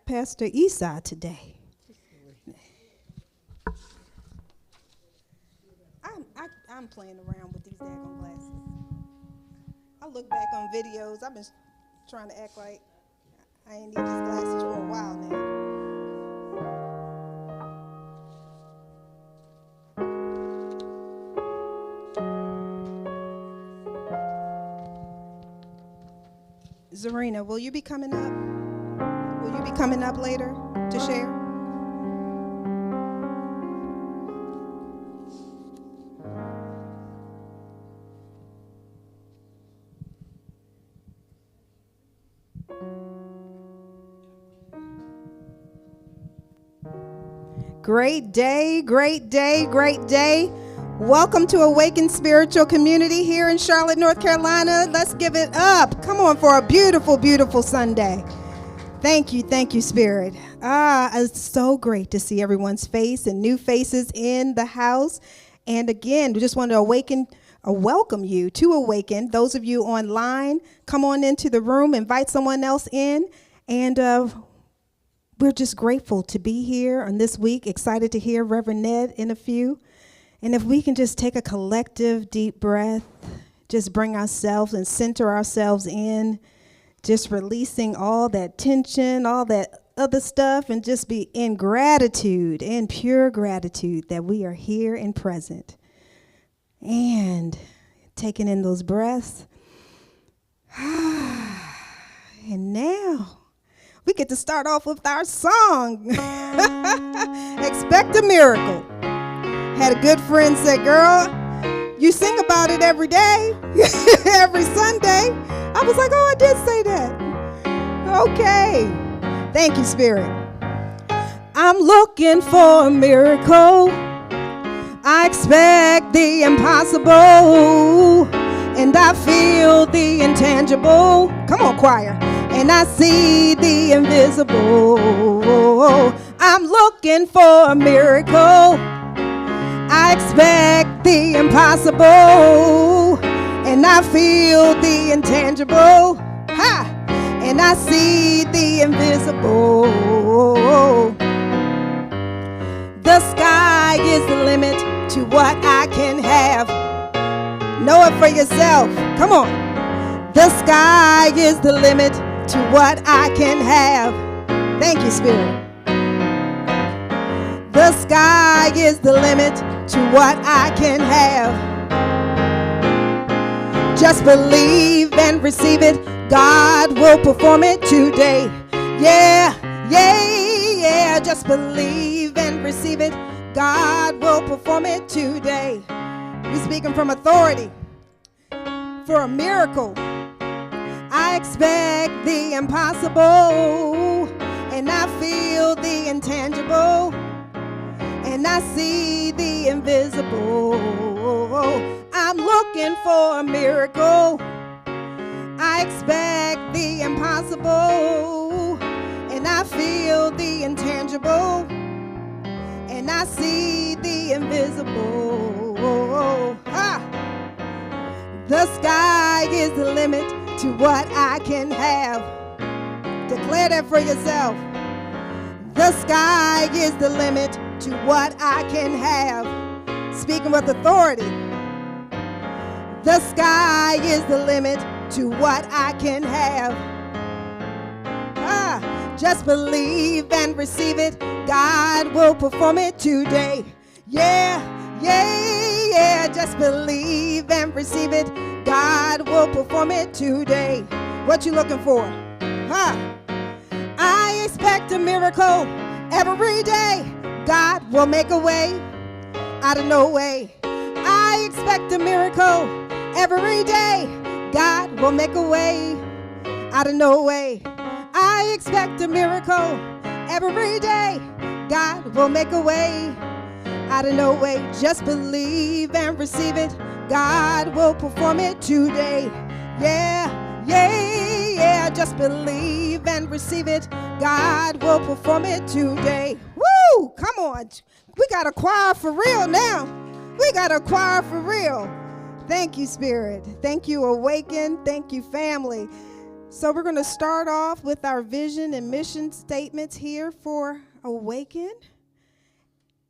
Pastor Esau today. I'm playing around with these daggone glasses. I look back on videos. I've been trying to act like I ain't need these glasses for a while now. Zarina, will you be coming up? Will you be coming up later to share? Great day, great day, great day. Welcome to Awaken Spiritual Community here in Charlotte, North Carolina. Let's give it up. Come on for a beautiful, beautiful Sunday. Thank you, Spirit. It's so great to see everyone's face and new faces in the house. And again, we just want to welcome you to Awaken. Those of you online, come on into the room, invite someone else in. And we're just grateful to be here on this week. Excited to hear Reverend Ned in a few. And if we can just take a collective deep breath, just bring ourselves and center ourselves in, just releasing all that tension, all that other stuff, and just be in gratitude, in pure gratitude that we are here and present. And taking in those breaths. And now we get to start off with our song, Expect a Miracle. Had a good friend say, girl, you sing about it every day, every Sunday. I was like, oh, I did say that. Okay. Thank you, Spirit. I'm looking for a miracle. I expect the impossible. And I feel the intangible. Come on, choir. And I see the invisible. I'm looking for a miracle. I expect the impossible, and I feel the intangible, and I see the invisible. The sky is the limit to what I can have. Know it for yourself. Come on. The sky is the limit to what I can have. Thank you, Spirit. The sky is the limit to what I can have. Just believe and receive it. God will perform it today. Yeah. Just believe and receive it. God will perform it today. We're speaking from authority for a miracle. I expect the impossible, and I feel the intangible. And I see the invisible. I'm looking for a miracle. I expect the impossible. And I feel the intangible. And I see the invisible. The sky is the limit to what I can have. Declare that for yourself. The sky is the limit to what I can have. Speaking with authority. The sky is the limit to what I can have. Just believe and receive it. God will perform it today. Yeah. Just believe and receive it. God will perform it today. What you looking for? I expect a miracle every day. God will make a way out of no way. I expect a miracle every day. God will make a way out of no way. I expect a miracle every day. God will make a way out of no way. Just believe and receive it. God will perform it today. Yeah. Just believe and receive it. God will perform it today. Woo! Come on. We got a choir for real now. We got a choir for real. Thank you, Spirit. Thank you, Awaken. Thank you, family. So we're going to start off with our vision and mission statements here for Awaken.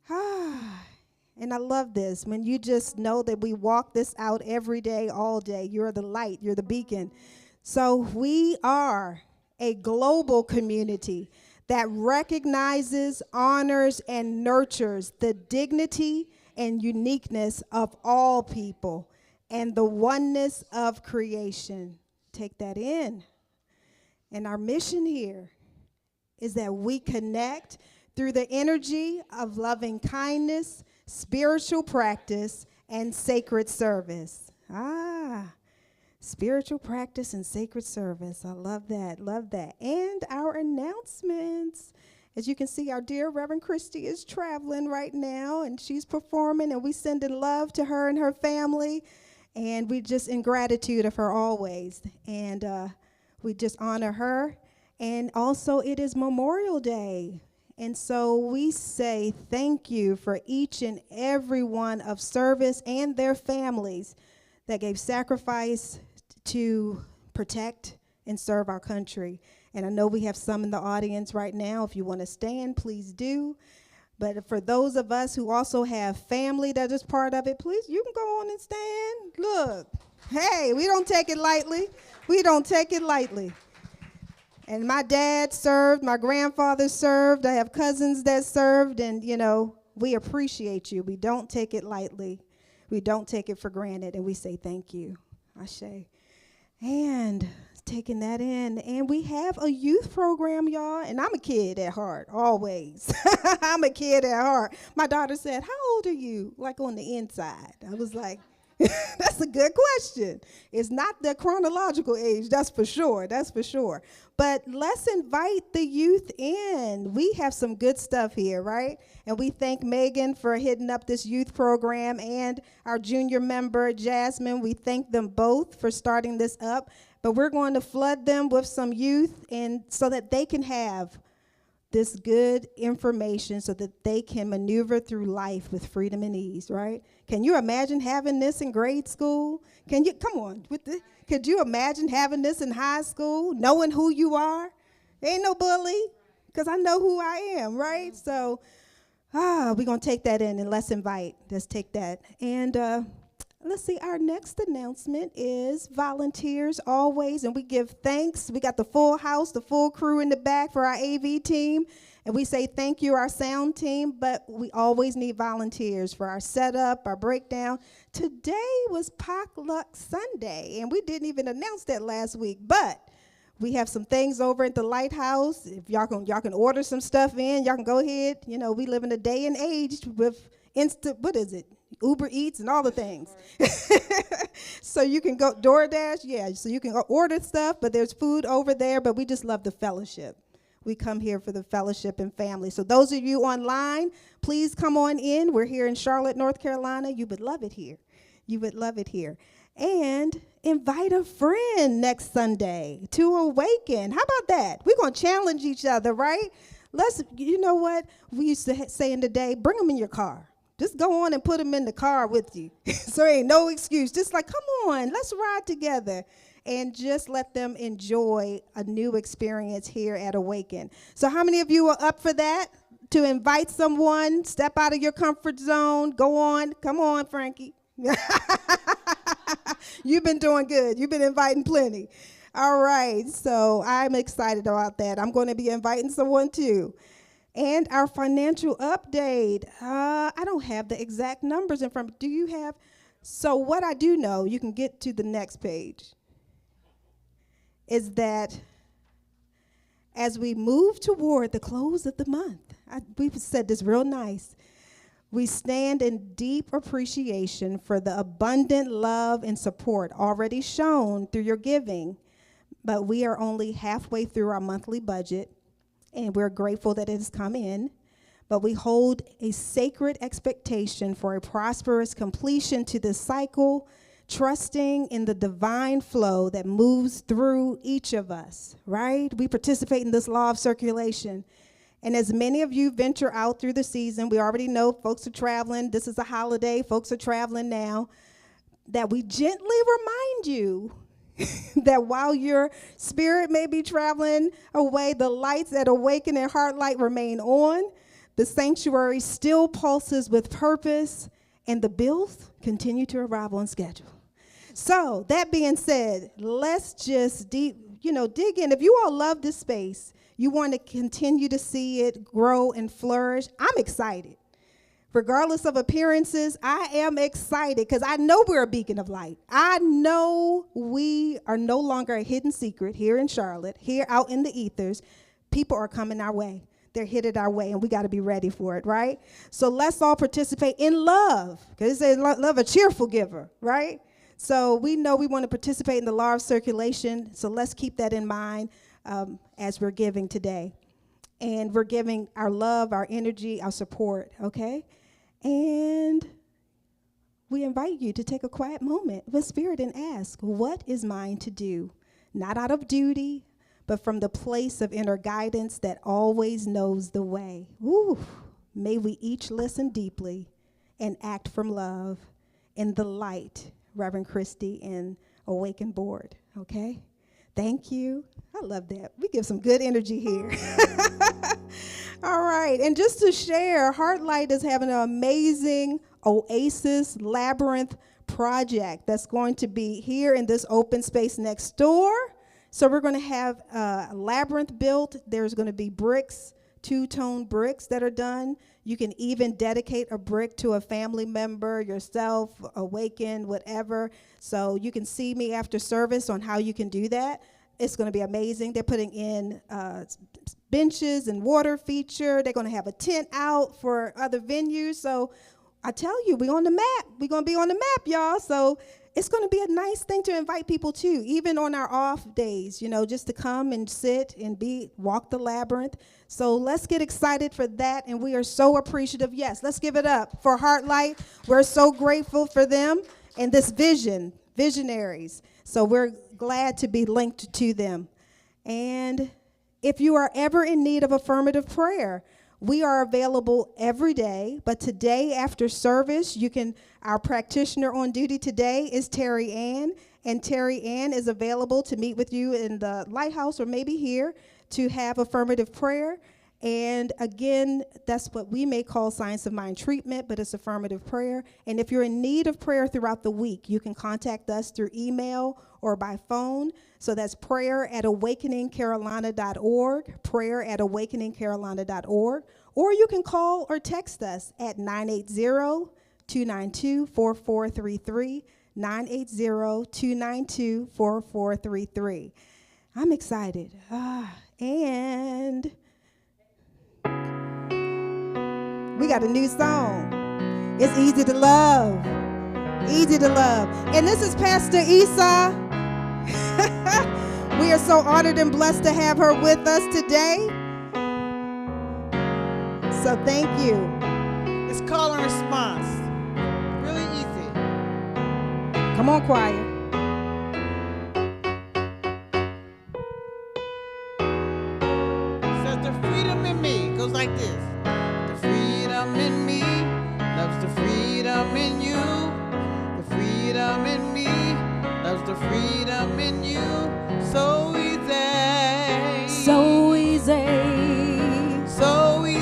And I love this. When you just know that we walk this out every day, all day. You're the light. You're the beacon. So we are a global community that recognizes, honors, and nurtures the dignity and uniqueness of all people and the oneness of creation. Take that in. And our mission here is that we connect through the energy of loving kindness, spiritual practice, and sacred service. Spiritual practice and sacred service. I love that, love that. And our announcements. As you can see, our dear Reverend Christy is traveling right now, and she's performing, and we sending love to her and her family. And we just in gratitude of her always. And we just honor her. And also it is Memorial Day. And so we say thank you for each and every one of service and their families that gave sacrifice to protect and serve our country. And I know we have some in the audience right now. If you want to stand, please do. But for those of us who also have family that is part of it, please, you can go on and stand. Look, hey, we don't take it lightly. We don't take it lightly. And my dad served, my grandfather served, I have cousins that served, and, you know, we appreciate you. We don't take it lightly. We don't take it for granted, and we say thank you. Ashe. And taking that in, and we have a youth program, y'all, and I'm a kid at heart, always. I'm a kid at heart. My daughter said, how old are you, like on the inside? I was like, that's a good question. It's not the chronological age, that's for sure, that's for sure. But let's invite the youth in. We have some good stuff here, right? And we thank Megan for hitting up this youth program, and our junior member, Jasmine. We thank them both for starting this up. But we're going to flood them with some youth, and so that they can have this good information so that they can maneuver through life with freedom and ease, right? Can you imagine having this in grade school? Can you, come on, could you imagine having this in high school, knowing who you are? Ain't no bully, because I know who I am, right? So, we're going to take that in, and let's take that. And let's see, our next announcement is volunteers always, and we give thanks. We got the full house, the full crew in the back for our AV team, and we say thank you, our sound team, but we always need volunteers for our setup, our breakdown. Today was Potluck Sunday, and we didn't even announce that last week, but we have some things over at the Lighthouse. If y'all can order some stuff in, y'all can go ahead. You know, we live in a day and age with Uber Eats and all the things. So you can go DoorDash, so you can order stuff, but there's food over there, but we just love the fellowship. We come here for the fellowship and family. So those of you online, please come on in. We're here in Charlotte, North Carolina. You would love it here. You would love it here. And invite a friend next Sunday to Awaken. How about that? We're going to challenge each other, right? You know what? We used to say in the day, bring them in your car. Just go on and put them in the car with you. So ain't no excuse. Just like, come on, let's ride together. And just let them enjoy a new experience here at Awaken. So how many of you are up for that? To invite someone, step out of your comfort zone, go on. Come on, Frankie. You've been doing good. You've been inviting plenty. All right, so I'm excited about that. I'm going to be inviting someone too. And our financial update. I don't have the exact numbers in front. Do you have? So what I do know, you can get to the next page, is that as we move toward the close of the month, we've said this real nice, we stand in deep appreciation for the abundant love and support already shown through your giving, but we are only halfway through our monthly budget, and we're grateful that it has come in, but we hold a sacred expectation for a prosperous completion to this cycle, trusting in the divine flow that moves through each of us, right? We participate in this law of circulation. And as many of you venture out through the season, we already know folks are traveling. This is a holiday. Folks are traveling now. that we gently remind you that while your spirit may be traveling away, the lights at Awaken and Heartlight remain on. The sanctuary still pulses with purpose, and the bills continue to arrive on schedule. So that being said, let's just dig in. If you all love this space, you want to continue to see it grow and flourish, I'm excited. Regardless of appearances, I am excited because I know we're a beacon of light. I know we are no longer a hidden secret here in Charlotte, here out in the ethers. People are coming our way. They're headed our way, and we got to be ready for it, right? So let's all participate in love, because it says love a cheerful giver, right? So we know we want to participate in the law of circulation, so let's keep that in mind as we're giving today. And we're giving our love, our energy, our support, okay? And we invite you to take a quiet moment with Spirit and ask, what is mine to do? Not out of duty, but from the place of inner guidance that always knows the way. Ooh, may we each listen deeply and act from love in the light, Reverend Christy and Awaken Board, okay? Thank you. I love that. We give some good energy here. All right, and just to share, Heartlight is having an amazing Oasis Labyrinth project that's going to be here in this open space next door. So we're going to have a labyrinth built. There's going to be bricks, two-tone bricks that are done. You can even dedicate a brick to a family member, yourself, Awaken, whatever. So you can see me after service on how you can do that. It's going to be amazing. They're putting in benches and water feature. They're going to have a tent out for other venues. So I tell you, we're on the map. We're going to be on the map, y'all. So it's going to be a nice thing to invite people to, even on our off days, just to come and sit and walk the labyrinth. So let's get excited for that, and we are so appreciative. Yes, let's give it up for Heartlight. We're so grateful for them and this visionaries. So we're glad to be linked to them. And if you are ever in need of affirmative prayer, we are available every day, but today after service, our practitioner on duty today is Terry Ann, and Terry Ann is available to meet with you in the lighthouse or maybe here to have affirmative prayer. And again, that's what we may call science of mind treatment, but it's affirmative prayer. And if you're in need of prayer throughout the week, you can contact us through email or by phone. So that's prayer@awakeningcarolina.org, prayer@awakeningcarolina.org. Or you can call or text us at 980-292-4433, 980-292-4433. I'm excited. And we got a new song. It's Easy to Love. Easy to Love. And this is Pastor Esau. We are so honored and blessed to have her with us today. So thank you. It's call and response. Really easy. Come on, choir. Says the freedom in me goes like this. The freedom in me loves the freedom in you. The freedom in me loves the freedom in you. So easy. So easy. So easy.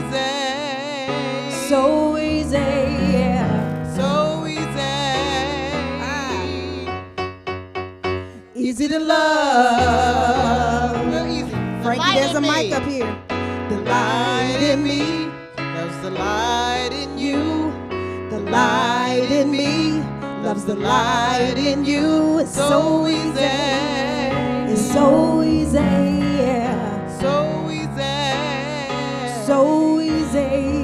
So easy, yeah. So easy. Easy to love. Real easy. Frankie, there's a mic up here. The light in me loves the light in you. The light in me loves the light in you. It's so easy. It's so easy, yeah. So easy. So easy.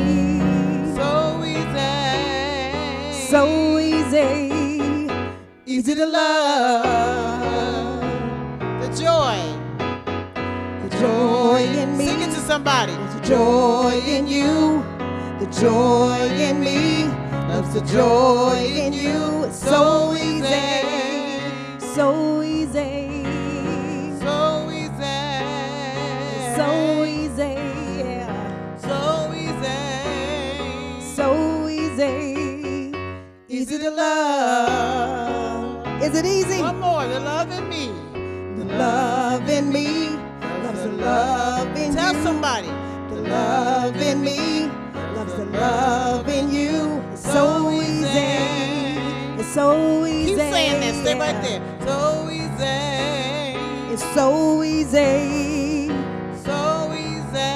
So easy. Easy to love. The joy. The joy in me. Sing it to somebody. The joy in you. The joy in me. Loves the joy in you. It's so easy. So easy. So easy. So easy. Yeah. So easy. So easy. Easy to love. it easy? One more. The love in me. The love in me loves the love in you. Tell somebody. The love in me loves the love in you. It's so easy. It's so easy. Keep saying that. Stay right there. So easy. It's so easy. So easy.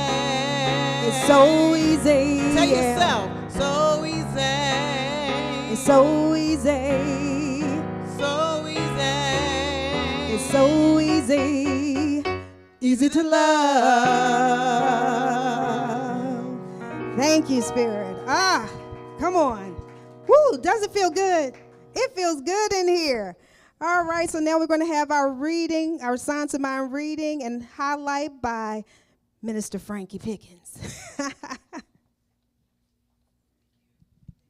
It's so easy. Tell yourself. So easy. It's so easy. So easy. It's so easy. Easy to love. Thank you, Spirit. Come on. Woo, does it feel good? It feels good in here. All right, so now we're going to have our reading, our Science of Mind reading and highlight by Minister Frankie Pickens.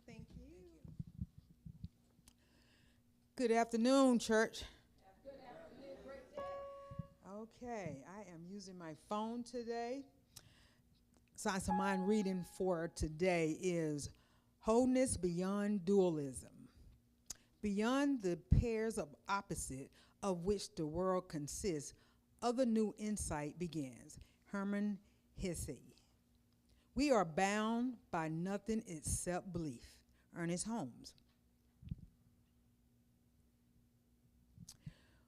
Thank you. Good afternoon, church. Okay, I am using my phone today. Science of Mind reading for today is Wholeness Beyond Dualism. Beyond the pairs of opposite of which the world consists, other new insight begins. Herman Hesse. We are bound by nothing except belief. Ernest Holmes.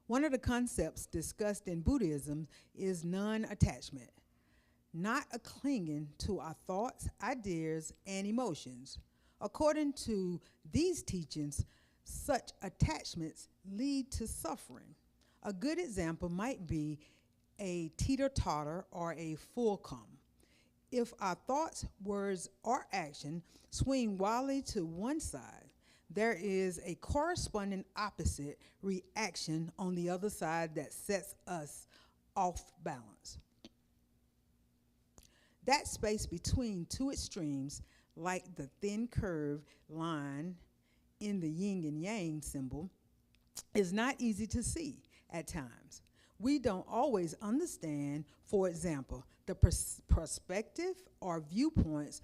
One of the concepts discussed in Buddhism is non-attachment, not a clinging to our thoughts, ideas, and emotions. According to these teachings, such attachments lead to suffering. A good example might be a teeter-totter or a full come. If our thoughts, words, or action swing wildly to one side, there is a corresponding opposite reaction on the other side that sets us off balance. That space between two extremes, like the thin curved line in the yin and yang symbol, is not easy to see at times. We don't always understand, for example, the perspective or viewpoints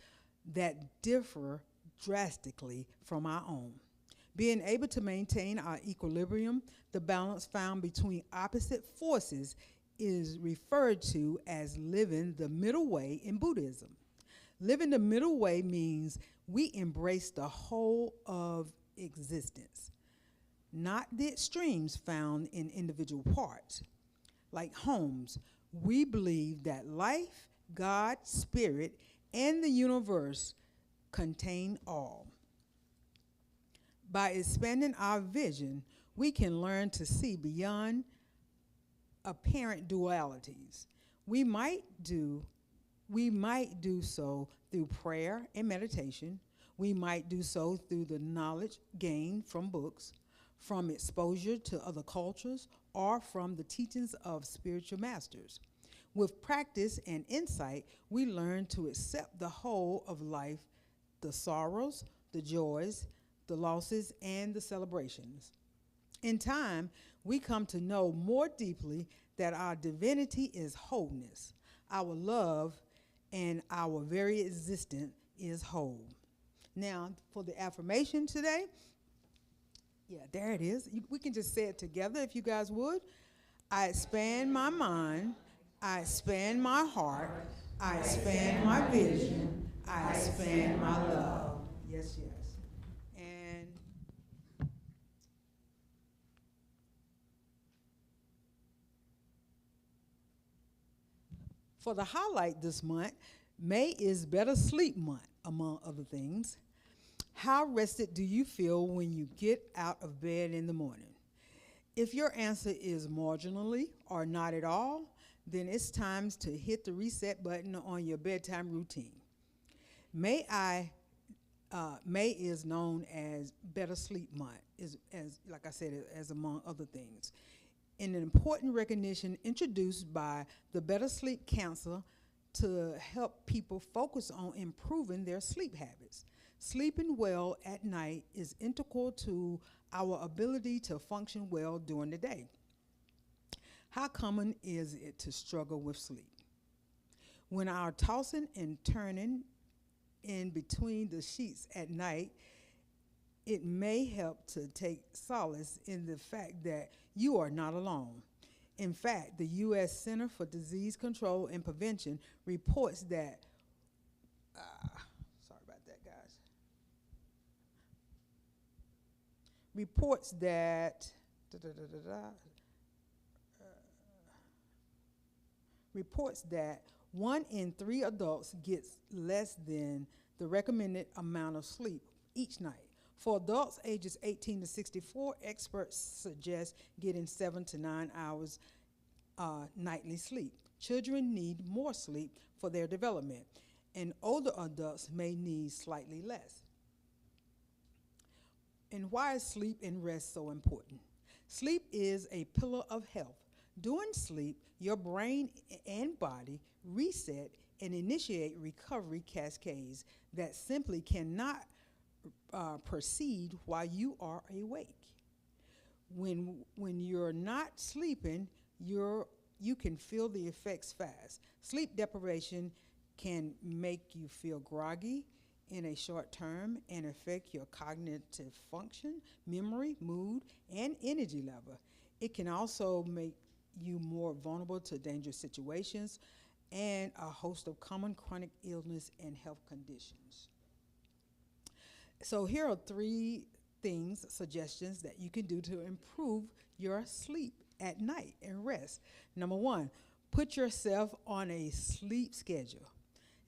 that differ drastically from our own. Being able to maintain our equilibrium, the balance found between opposite forces, is referred to as living the middle way in Buddhism. Living the middle way means we embrace the whole of existence, not the extremes found in individual parts. Like Holmes, we believe that life, God, spirit, and the universe contain all. By expanding our vision, we can learn to see beyond apparent dualities. We might do so through prayer and meditation. We might do so through the knowledge gained from books, from exposure to other cultures, or from the teachings of spiritual masters. With practice and insight, we learn to accept the whole of life, the sorrows, the joys, the losses, and the celebrations. In time, we come to know more deeply that our divinity is wholeness. Our love and our very existence is whole. Now, for the affirmation today, there it is. We can just say it together if you guys would. I expand my mind. I expand my heart. I expand my vision. I expand my love. Yes, yes. And for the highlight this month, May is Better Sleep Month, among other things. How rested do you feel when you get out of bed in the morning? If your answer is marginally or not at all, then it's time to hit the reset button on your bedtime routine. May is known as Better Sleep Month, as like I said, as among other things. An important recognition introduced by the Better Sleep Council to help people focus on improving their sleep habits. Sleeping well at night is integral to our ability to function well during the day. How common is it to struggle with sleep? When our tossing and turning in between the sheets at night it may help to take solace in the fact that you are not alone. In fact, the U.S. Center for Disease Control and Prevention reports that, sorry about that, guys, reports that, reports that 1 in 3 adults gets less than the recommended amount of sleep each night. For adults ages 18 to 64, experts suggest getting 7 to 9 hours nightly sleep. Children need more sleep for their development, and older adults may need slightly less. And why is sleep and rest so important? Sleep is a pillar of health. During sleep, your brain and body reset and initiate recovery cascades that simply cannot proceed while you are awake. When you're not sleeping, you can feel the effects fast. Sleep deprivation can make you feel groggy in a short term and affect your cognitive function, memory, mood, and energy level. It can also make you more vulnerable to dangerous situations and a host of common chronic illness and health conditions. So here are 3 suggestions that you can do to improve your sleep at night and rest. Number 1, put yourself on a sleep schedule.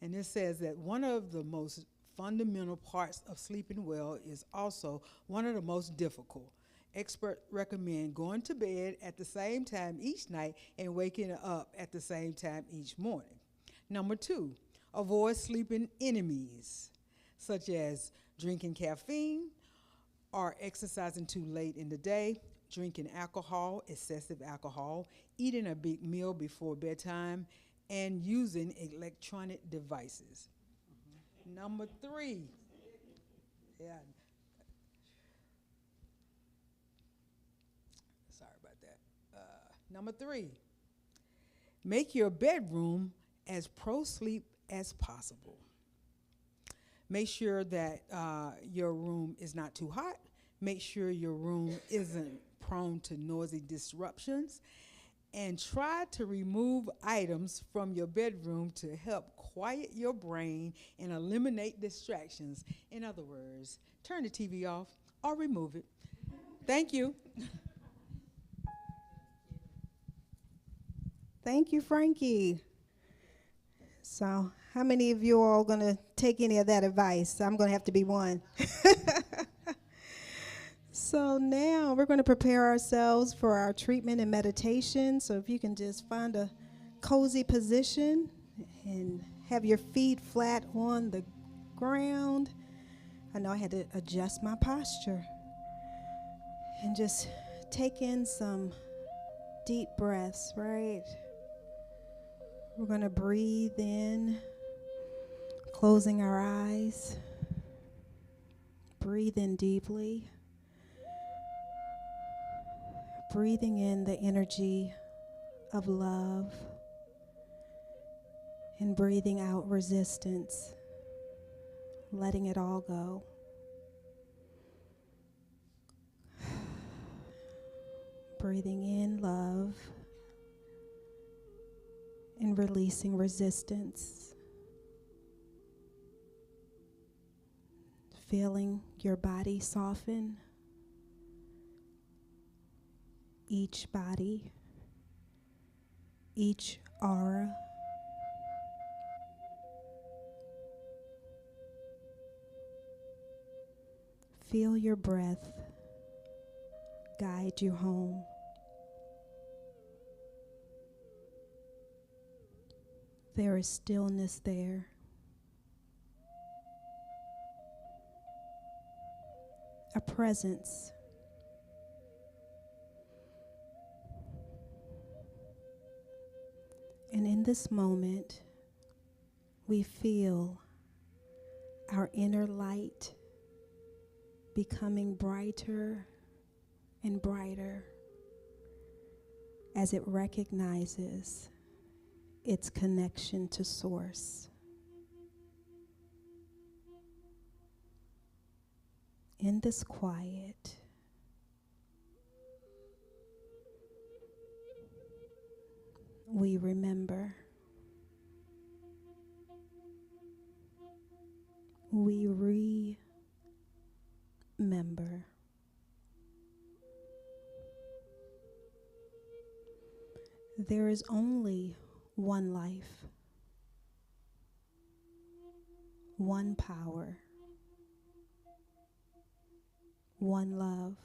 And this says that one of the most fundamental parts of sleeping well is also one of the most difficult. Experts recommend going to bed at the same time each night and waking up at the same time each morning. Number 2, avoid sleeping enemies, such as drinking caffeine or exercising too late in the day, drinking alcohol, excessive alcohol, eating a big meal before bedtime, and using electronic devices. Number 3, sorry about that. Number 3, make your bedroom as pro-sleep as possible. Make sure that your room is not too hot. Make sure your room isn't prone to noisy disruptions. And try to remove items from your bedroom to help quiet your brain and eliminate distractions. In other words, turn the TV off or remove it. Thank you. Thank you, Frankie. So, how many of you are going to take any of that advice? I'm going to have to be one. So now we're going to prepare ourselves for our treatment and meditation. So if you can just find a cozy position and have your feet flat on the ground. I know I had to adjust my posture. And just take in some deep breaths, right? We're going to breathe in, closing our eyes. Breathe in deeply. Breathing in the energy of love and breathing out resistance, letting it all go. Breathing in love and releasing resistance. Feeling your body soften. Each body, each aura. Feel your breath guide you home. There is stillness there. A presence. And in this moment, we feel our inner light becoming brighter and brighter as it recognizes its connection to Source. in this quiet, we remember. We remember. There is only one life, one power, one love.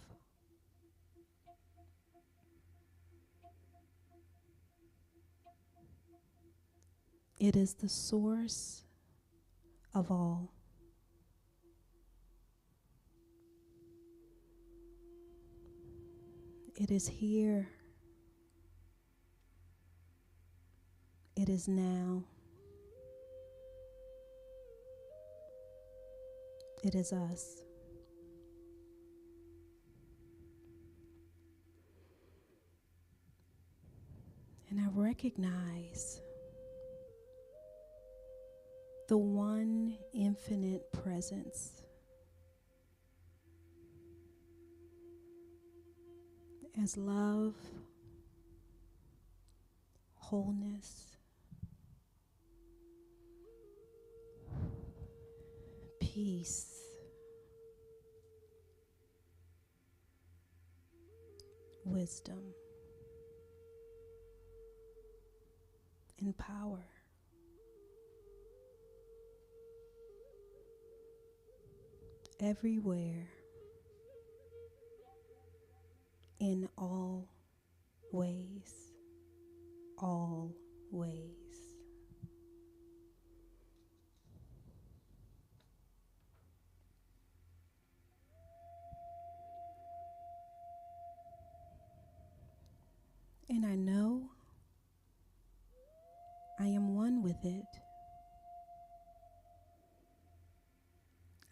It is the source of all. It is here. It is now. It is us. And I recognize the one infinite presence as love, wholeness, peace, wisdom, and power. Everywhere, in all ways, all ways. And I know I am one with it.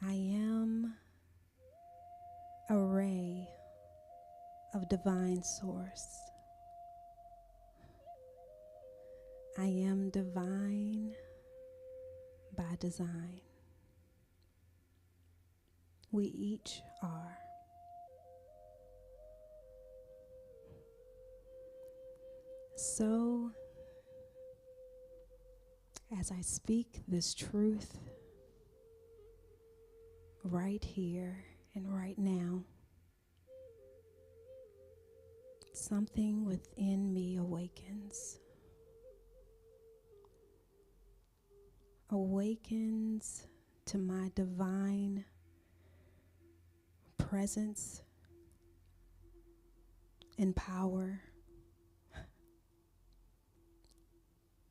I am a ray of divine source. I am divine by design. We each are. So, as I speak this truth right here and right now, something within me awakens. Awakens to my divine presence and power,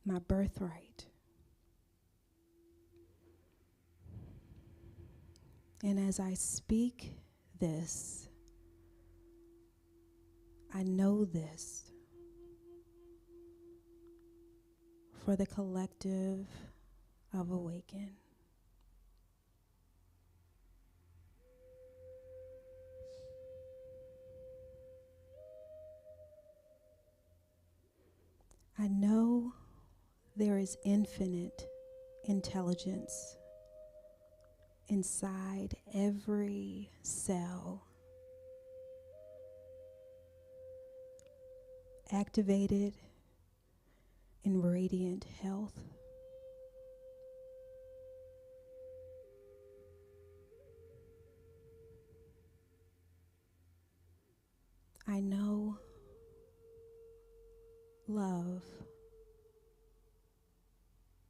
my birthright. And as I speak this, I know this for the collective of Awaken. I know there is infinite intelligence inside every cell, activated in radiant health. I know love,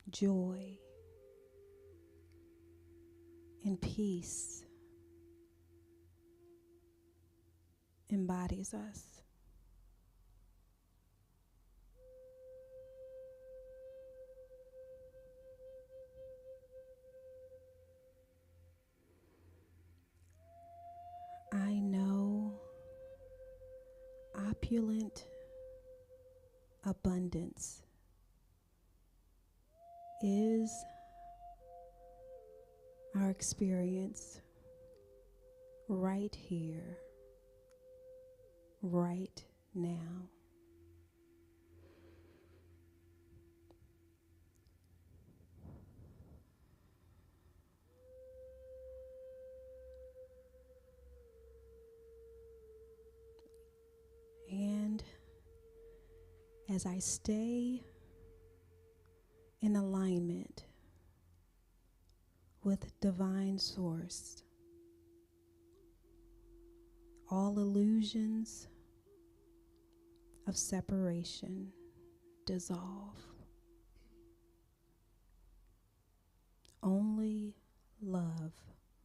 joy, and peace embodies us. I know opulent abundance is our experience right here, right now. as I stay in alignment with divine source, all illusions of separation dissolve. Only love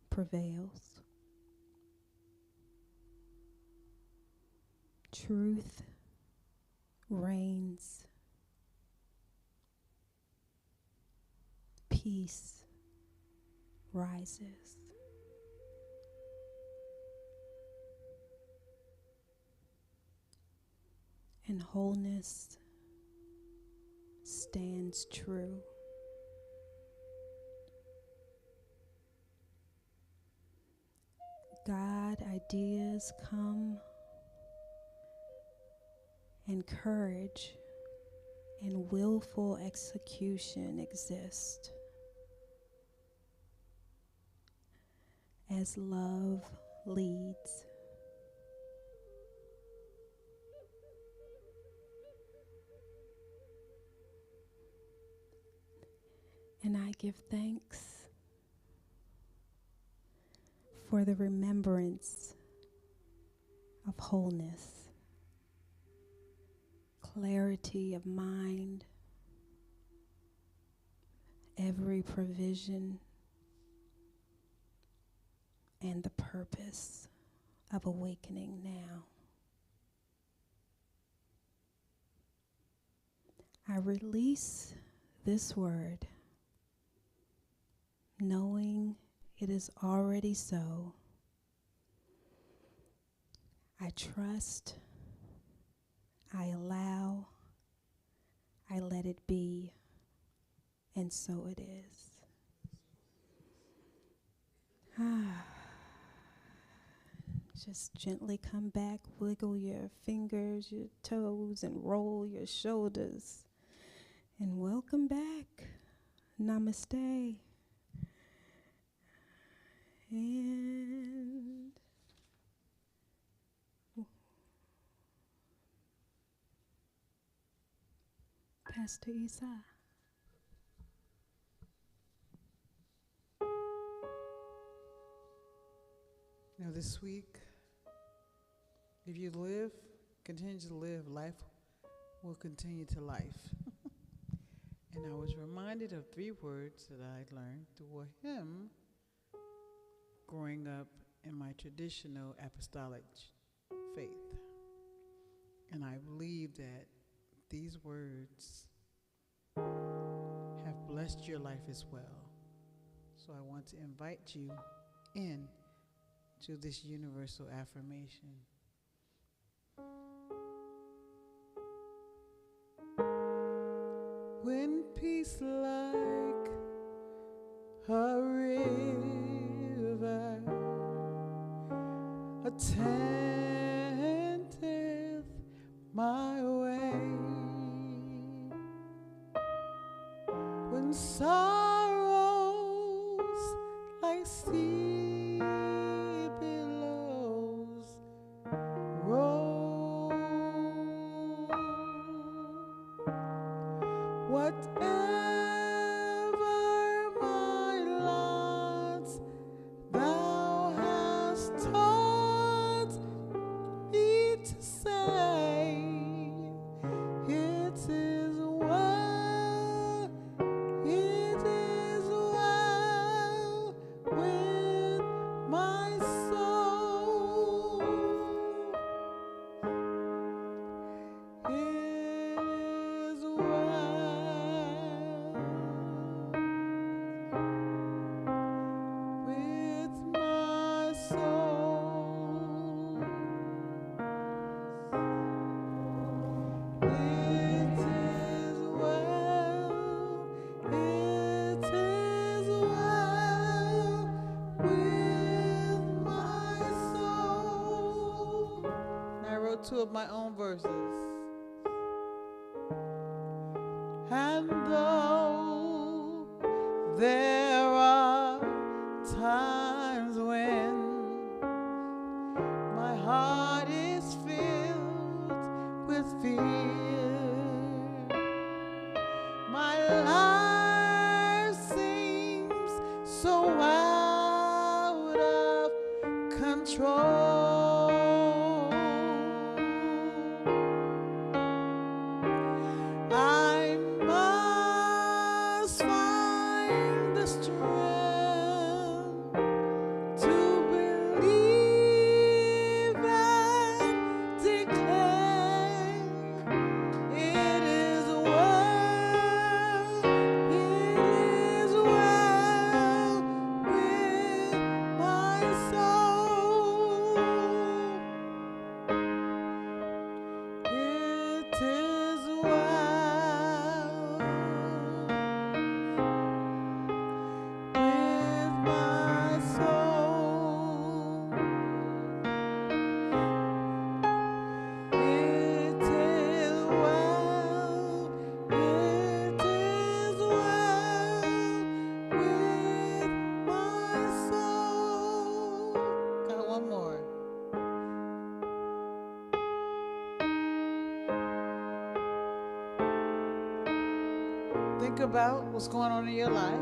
prevails. Truth reigns. Peace rises. And wholeness stands true. God, ideas come, and courage and willful execution exist as love leads. And I give thanks for the remembrance of wholeness, clarity of mind, every provision, and the purpose of awakening now. I release this word, knowing it is already so. I trust, I allow, I let it be, and so it is. Just gently come back, wiggle your fingers, your toes, and roll your shoulders. And welcome back. Namaste. And Pastor Isa. Now this week, if you live, continue to live, life will continue to life. And I was reminded of 3 words that I learned through a hymn growing up in my traditional apostolic faith. And I believe that these words have blessed your life as well. So I want to invite you in to this universal affirmation. When peace like a river attendeth my way, when sorrows like sea billows roll, whatever my lot thou hast taught me to say, it is well, it is well with my soul. It is well with my soul. It is well, it is well with my soul. And I wrote 2 of my own verses. And though there are times when my heart is filled with fear, so out of control. I must find the strength to believe and declare it is well with my soul. It is well with my soul. It is well with my soul. Got one more. Think about what's going on in your life.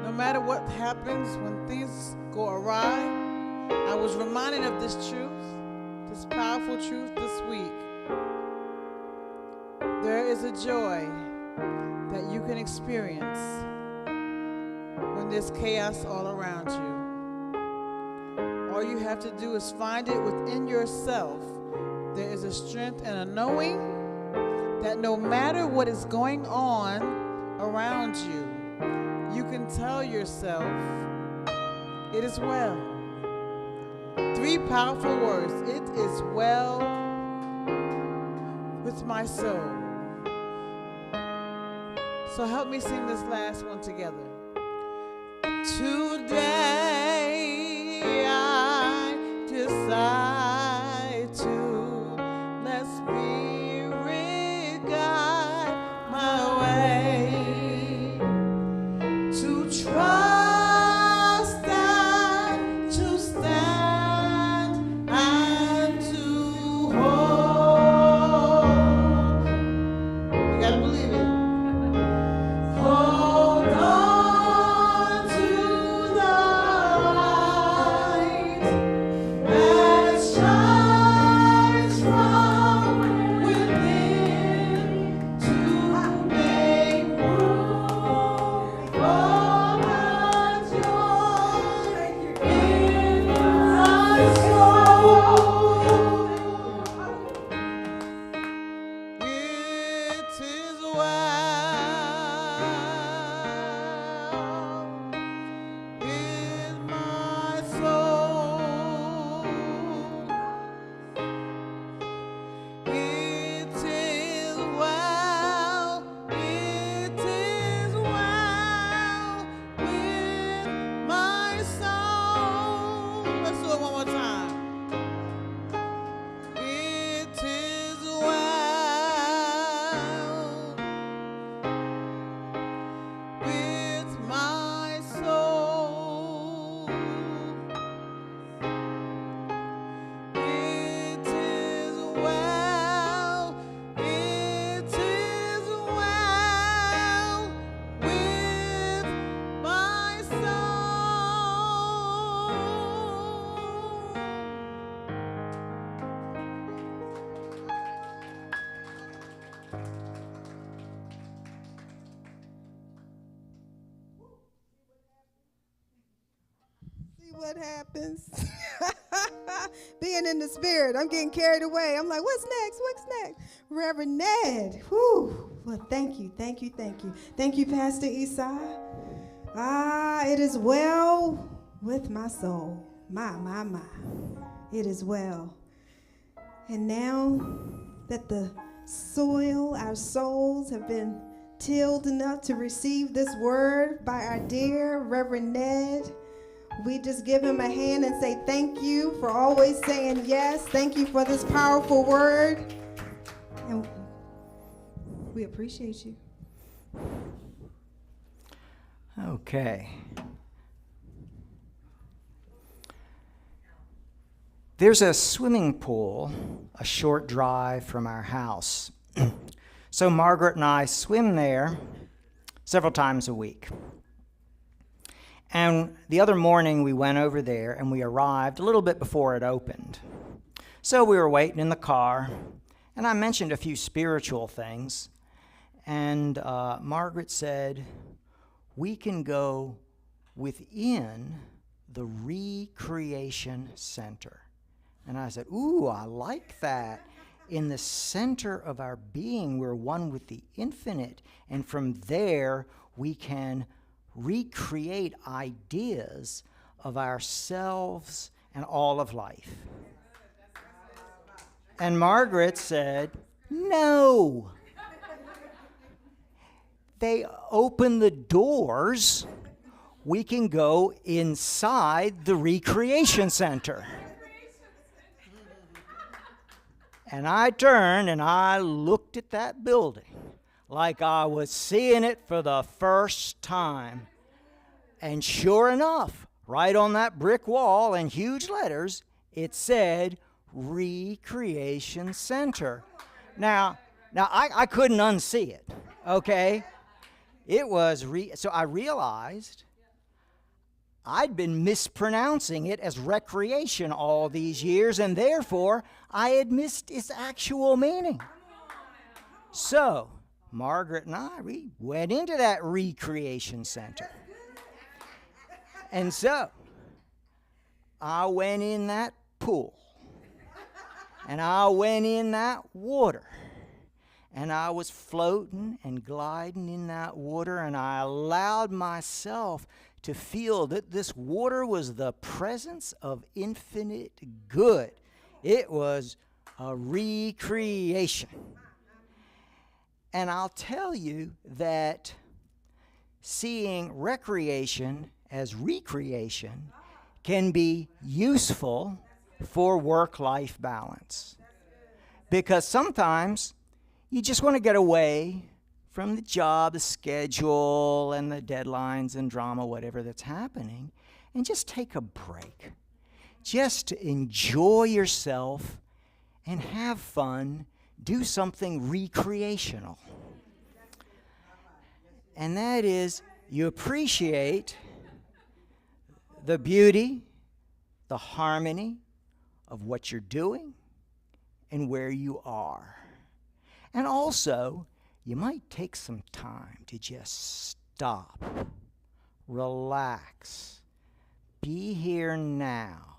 No matter what happens, when things go awry, I was reminded of this truth, this powerful truth this week. There is a joy that you can experience when there's chaos all around you. All you have to do is find it within yourself. There is a strength and a knowing that no matter what is going on around you, you can tell yourself, it is well. 3 powerful words. It is well with my soul. So help me sing this last one together. Today I decide to let Spirit guide my way, to trust and to stand and to hold. You gotta believe it. Hold on to the light that shines from within to make room for the joy in my soul. It is well in my soul. It is well with my soul. Let's do it one more time. It is well with my soul. It is well with my See what happens? Being in the spirit, I'm getting carried away. I'm like, what's next? What's next? Reverend Ned. Whew. Well, thank you, thank you, thank you. Thank you, Pastor Esau. It is well with my soul. My. It is well. And now that the soil, our souls have been tilled enough to receive this word by our dear Reverend Ned, we just give him a hand and say thank you for always saying yes. Thank you for this powerful word. And we appreciate you. Okay. There's a swimming pool a short drive from our house. So Margaret and I swim there several times a week. And the other morning we went over there and we arrived a little bit before it opened. So we were waiting in the car, and I mentioned a few spiritual things, and Margaret said, we can go within the Recreation Center. And I said, ooh, I like that. In the center of our being, we're one with the infinite, and from there we can recreate ideas of ourselves and all of life. And Margaret said, no. They open the doors. We can go inside the Recreation Center. And I turned and I looked at that building like I was seeing it for the first time. And sure enough, right on that brick wall in huge letters, it said Recreation Center. Now I couldn't unsee it, okay? It was, so I realized I'd been mispronouncing it as recreation all these years, and therefore I had missed its actual meaning. So Margaret and I, we went into that Recreation Center. And so I went in that pool, and I went in that water, and I was floating and gliding in that water, and I allowed myself to feel that this water was the presence of infinite good. It was a recreation. And I'll tell you that seeing recreation as recreation can be useful for work-life balance. Because sometimes you just want to get away from the job, the schedule, and the deadlines and drama, whatever that's happening, and just take a break. Just to enjoy yourself and have fun, do something recreational. And that is, you appreciate the beauty, the harmony of what you're doing and where you are. And also, you might take some time to just stop, relax, be here now,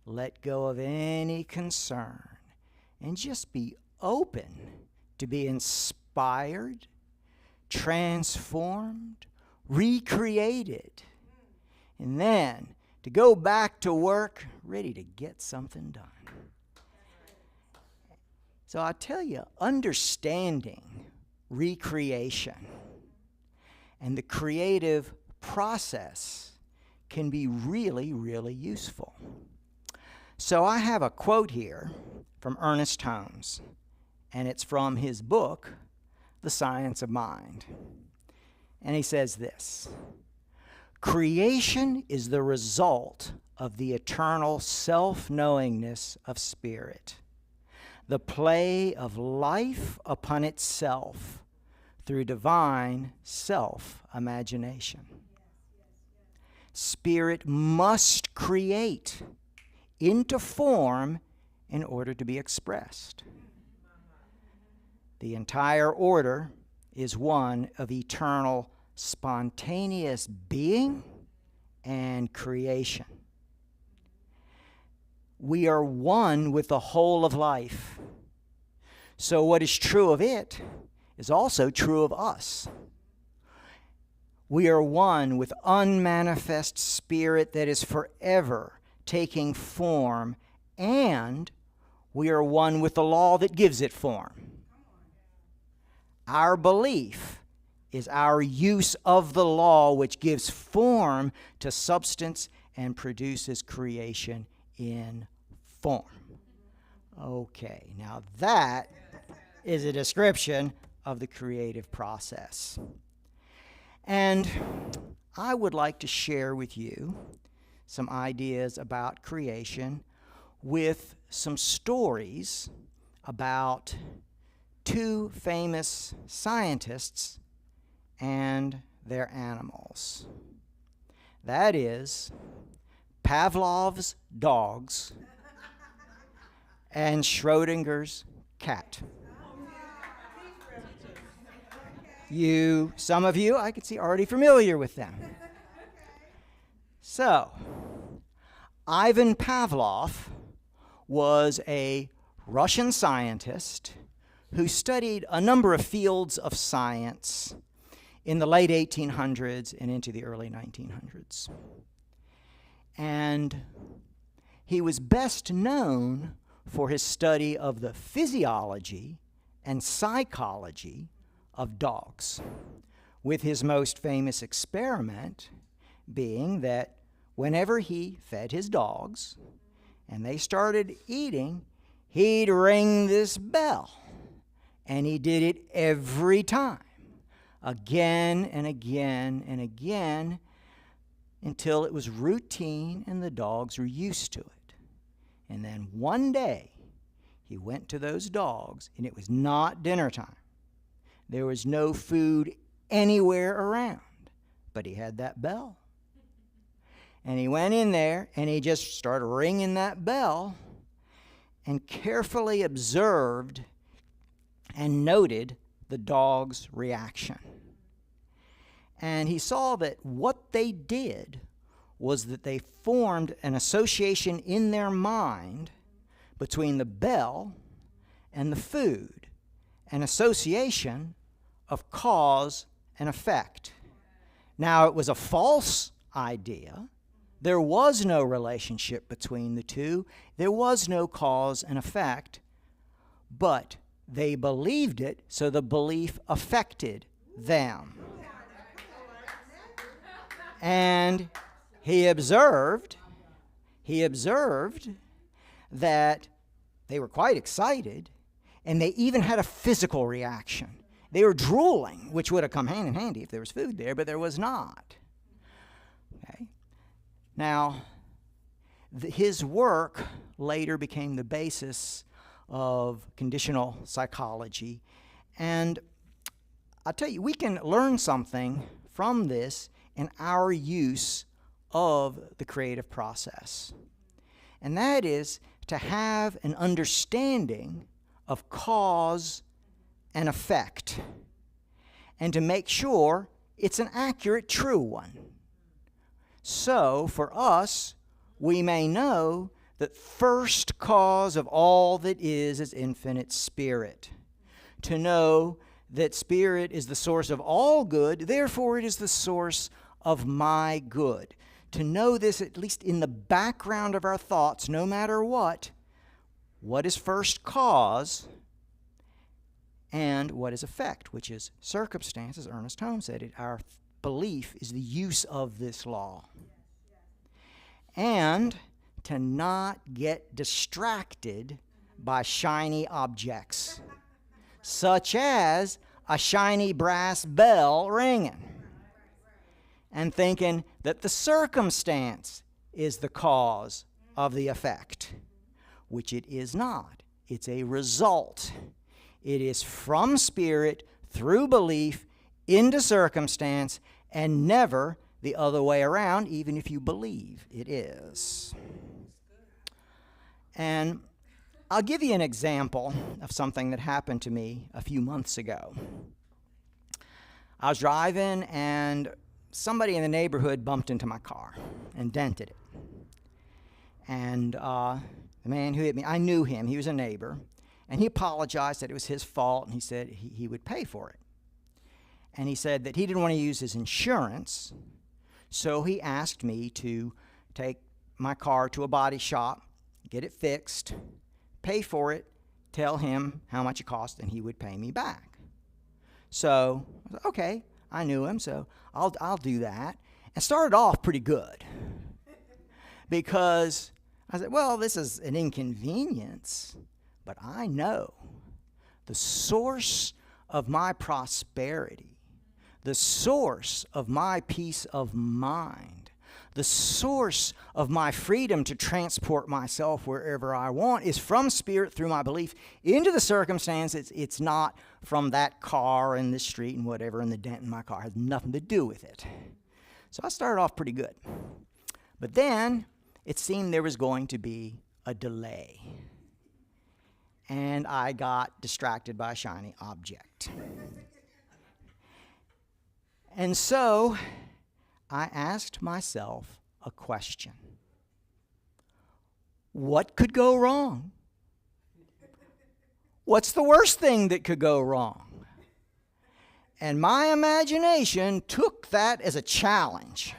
let go of any concern, and just be open to be inspired, transformed, recreated, and then to go back to work ready to get something done. So I tell you, understanding recreation and the creative process can be really, really useful. So I have a quote here from Ernest Holmes, and it's from his book, The Science of Mind. And he says this: creation is the result of the eternal self-knowingness of spirit, the play of life upon itself through divine self-imagination. Spirit must create into form in order to be expressed. The entire order is one of eternal spontaneous being and creation. We are one with the whole of life. So what is true of it is also true of us. We are one with unmanifest spirit that is forever taking form, and we are one with the law that gives it form. Our belief is our use of the law which gives form to substance and produces creation in form. Okay, now that is a description of the creative process. And I would like to share with you some ideas about creation with some stories about two famous scientists and their animals. That is, Pavlov's dogs and Schrodinger's cat. Some of you, I could see, already familiar with them. So, Ivan Pavlov was a Russian scientist who studied a number of fields of science in the late 1800s and into the early 1900s. And he was best known for his study of the physiology and psychology of dogs, with his most famous experiment being that whenever he fed his dogs and they started eating, he'd ring this bell. And he did it every time, again and again and again, until it was routine and the dogs were used to it. And then one day, he went to those dogs, and it was not dinner time. There was no food anywhere around, but he had that bell. And he went in there, and he just started ringing that bell and carefully observed and noted the dog's reaction. And he saw that what they did was that they formed an association in their mind between the bell and the food, an association of cause and effect. Now, it was a false idea. There was no relationship between the two. There was no cause and effect, but they believed it, so the belief affected them. And he observed that they were quite excited, and they even had a physical reaction. They were drooling, which would have come hand in handy if there was food there, but there was not. Okay. Now, his work later became the basis of conditional psychology. And I'll tell you, we can learn something from this in our use of the creative process. And that is to have an understanding of cause and effect, and to make sure it's an accurate, true one. So, for us, we may know that first cause of all that is infinite spirit. To know that spirit is the source of all good, therefore it is the source of my good. To know this, at least in the background of our thoughts, no matter what is first cause and what is effect, which is circumstance, as Ernest Holmes said it. Our belief is the use of this law. And to not get distracted by shiny objects, such as a shiny brass bell ringing, and thinking that the circumstance is the cause of the effect, which it is not. It's a result. It is from spirit through belief into circumstance, and never the other way around, even if you believe it is. And I'll give you an example of something that happened to me a few months ago. I was driving, and somebody in the neighborhood bumped into my car and dented it. And the man who hit me, I knew him. He was a neighbor. And he apologized that it was his fault, and he said he would pay for it. And he said that he didn't want to use his insurance, so he asked me to take my car to a body shop, get it fixed, pay for it, tell him how much it cost, and he would pay me back. So, I said, okay, I knew him, so I'll do that. And started off pretty good, because I said, well, this is an inconvenience, but I know the source of my prosperity, the source of my peace of mind, the source of my freedom to transport myself wherever I want is from Spirit through my belief into the circumstances. It's not from that car in the street and whatever, and the dent in my car. It has nothing to do with it. So I started off pretty good. But then it seemed there was going to be a delay. And I got distracted by a shiny object. And so I asked myself a question. What could go wrong? What's the worst thing that could go wrong? And my imagination took that as a challenge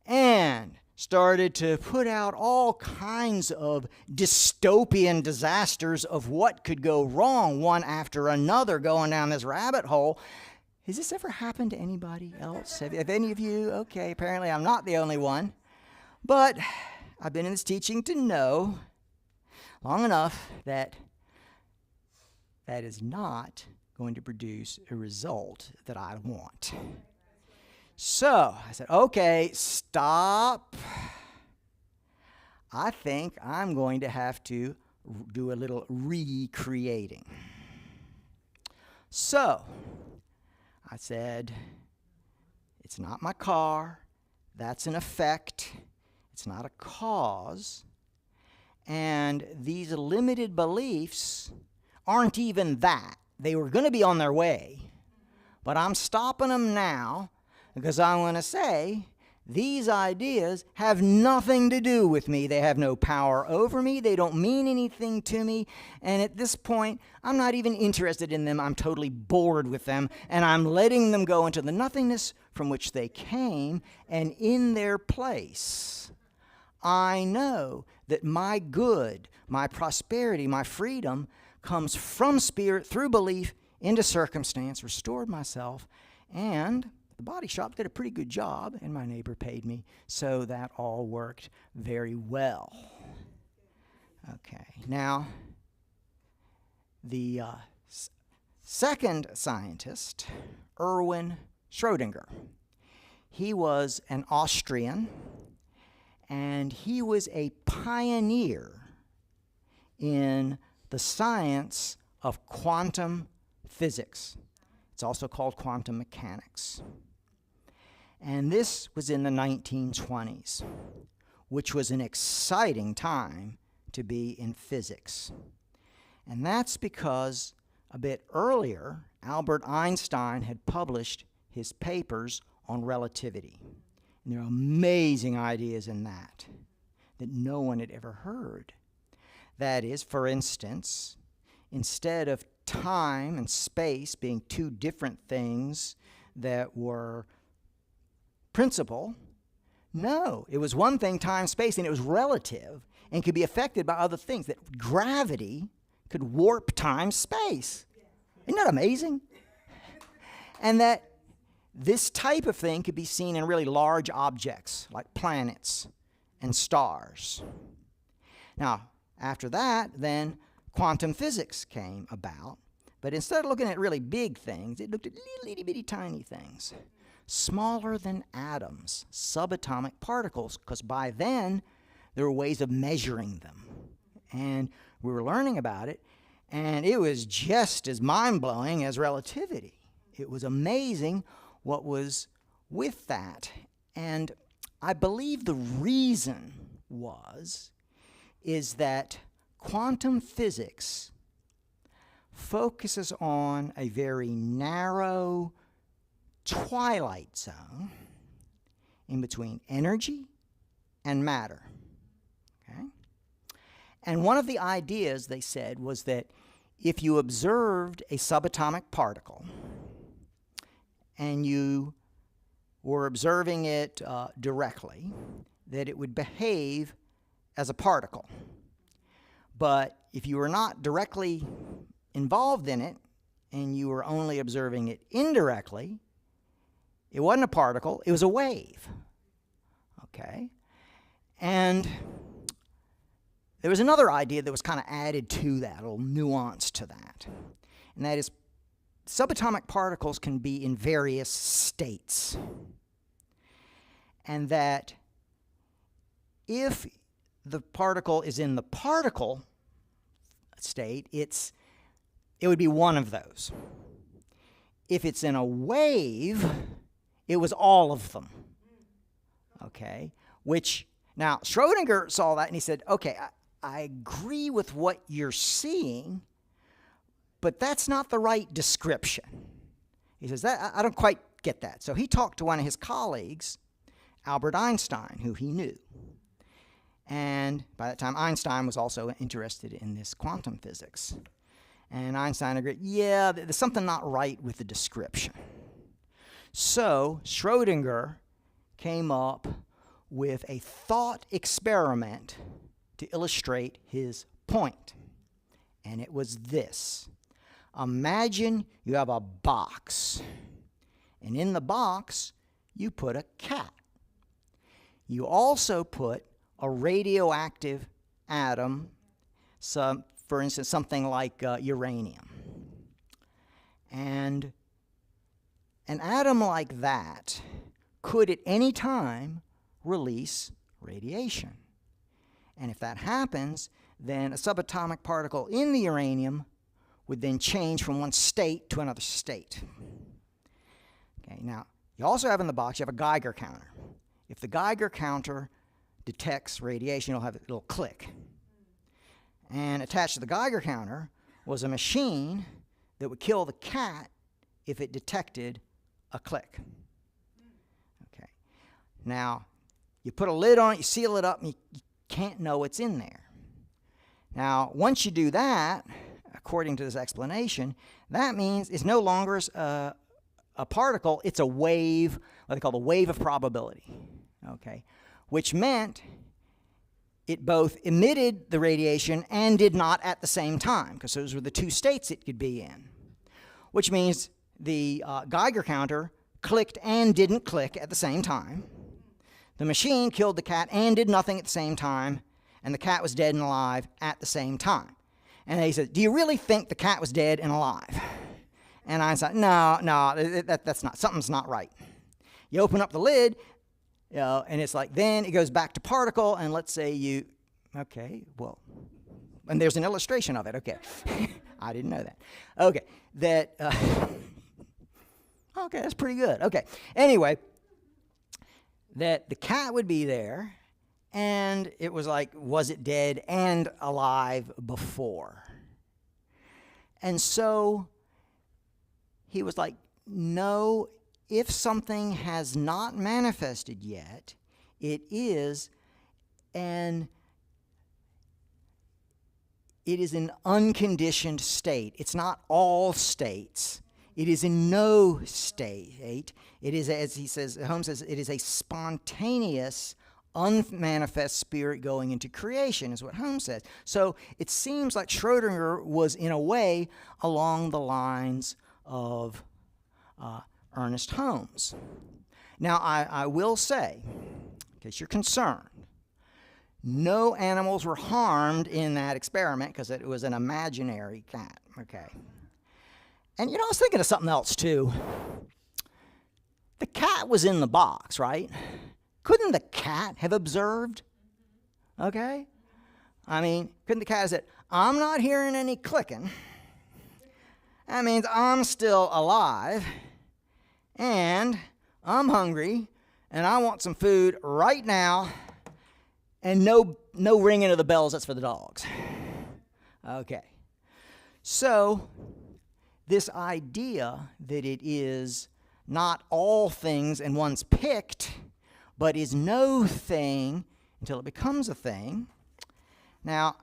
and started to put out all kinds of dystopian disasters of what could go wrong, one after another, going down this rabbit hole. Has this ever happened to anybody else? Have any of you? Okay, apparently I'm not the only one. But I've been in this teaching to know long enough that that is not going to produce a result that I want. So I said, okay, stop. I think I'm going to have to do a little recreating. So I said, it's not my car. That's an effect. It's not a cause. And these limited beliefs aren't even that. They were going to be on their way. But I'm stopping them now because I want to say these ideas have nothing to do with me. They have no power over me. They don't mean anything to me. And at this point, I'm not even interested in them. I'm totally bored with them. And I'm letting them go into the nothingness from which they came. And in their place, I know that my good, my prosperity, my freedom comes from Spirit through belief into circumstance, restored myself, and the body shop did a pretty good job, and my neighbor paid me, so that all worked very well. Okay, now, the second scientist, Erwin Schrödinger, he was an Austrian, and he was a pioneer in the science of quantum physics. It's also called quantum mechanics. And this was in the 1920s, which was an exciting time to be in physics. And that's because a bit earlier, Albert Einstein had published his papers on relativity. And there are amazing ideas in that no one had ever heard. That is, for instance, instead of time and space being two different things that were principal, no, it was one thing, time, space, and it was relative and could be affected by other things, that gravity could warp time, space. Isn't that amazing? And that this type of thing could be seen in really large objects like planets and stars. Now, after that, then quantum physics came about. But instead of looking at really big things, it looked at little itty bitty tiny things, smaller than atoms, subatomic particles, because by then there were ways of measuring them. And we were learning about it, and it was just as mind-blowing as relativity. It was amazing what was with that. And I believe the reason is that quantum physics focuses on a very narrow twilight zone in between energy and matter. Okay? And one of the ideas, they said, was that if you observed a subatomic particle and you were observing it directly, that it would behave as a particle. But if you were not directly involved in it and you were only observing it indirectly, it wasn't a particle, it was a wave. Okay? And there was another idea that was kind of added to that, a little nuance to that. And that is subatomic particles can be in various states. and that if the particle is in the particle state, it would be one of those. If it's in a wave, it was all of them. Okay? Which, now, Schrodinger saw that and he said, okay, I agree with what you're seeing, but that's not the right description. He says, I don't quite get that. So he talked to one of his colleagues, Albert Einstein, who he knew. And by that time, Einstein was also interested in this quantum physics. And Einstein agreed, yeah, there's something not right with the description. So Schrodinger came up with a thought experiment to illustrate his point. And it was this. Imagine you have a box, and in the box, you put a cat. You also put a radioactive atom, for instance, something like uranium. And an atom like that could at any time release radiation. And if that happens, then a subatomic particle in the uranium would then change from one state to another state. Okay, now, you also have in the box, you have a Geiger counter. If the Geiger counter detects radiation, it'll click. And attached to the Geiger counter was a machine that would kill the cat if it detected a click. Okay. Now, you put a lid on it, you seal it up, and you can't know what's in there. Now, once you do that, according to this explanation, that means it's no longer a particle, it's a wave, what they call the wave of probability, okay? Which meant it both emitted the radiation and did not at the same time, because those were the two states it could be in. Which means the Geiger counter clicked and didn't click at the same time. The machine killed the cat and did nothing at the same time, and the cat was dead and alive at the same time. And he said, do you really think the cat was dead and alive? And I said, no, that's not, something's not right. You open up the lid, and it's like, then it goes back to particle, and let's say okay, well, and there's an illustration of it, okay. I didn't know that. Okay, okay, that's pretty good. Okay, anyway, that the cat would be there, and it was like, was it dead and alive before? And so he was like, no, if something has not manifested yet, it is an unconditioned state. It's not all states. It is in no state. It is, as he says, Holmes says, it is a spontaneous, unmanifest spirit going into creation, is what Holmes says. So it seems like Schrodinger was, in a way, along the lines of Ernest Holmes. Now, I will say, in case you're concerned, no animals were harmed in that experiment because it was an imaginary cat, okay? And, I was thinking of something else, too. The cat was in the box, right? Couldn't the cat have observed? Okay? I mean, couldn't the cat have said, I'm not hearing any clicking. That means I'm still alive, and I'm hungry, and I want some food right now, and no ringing of the bells, that's for the dogs. Okay. So, this idea that it is not all things and one's picked, but is no thing until it becomes a thing. Now,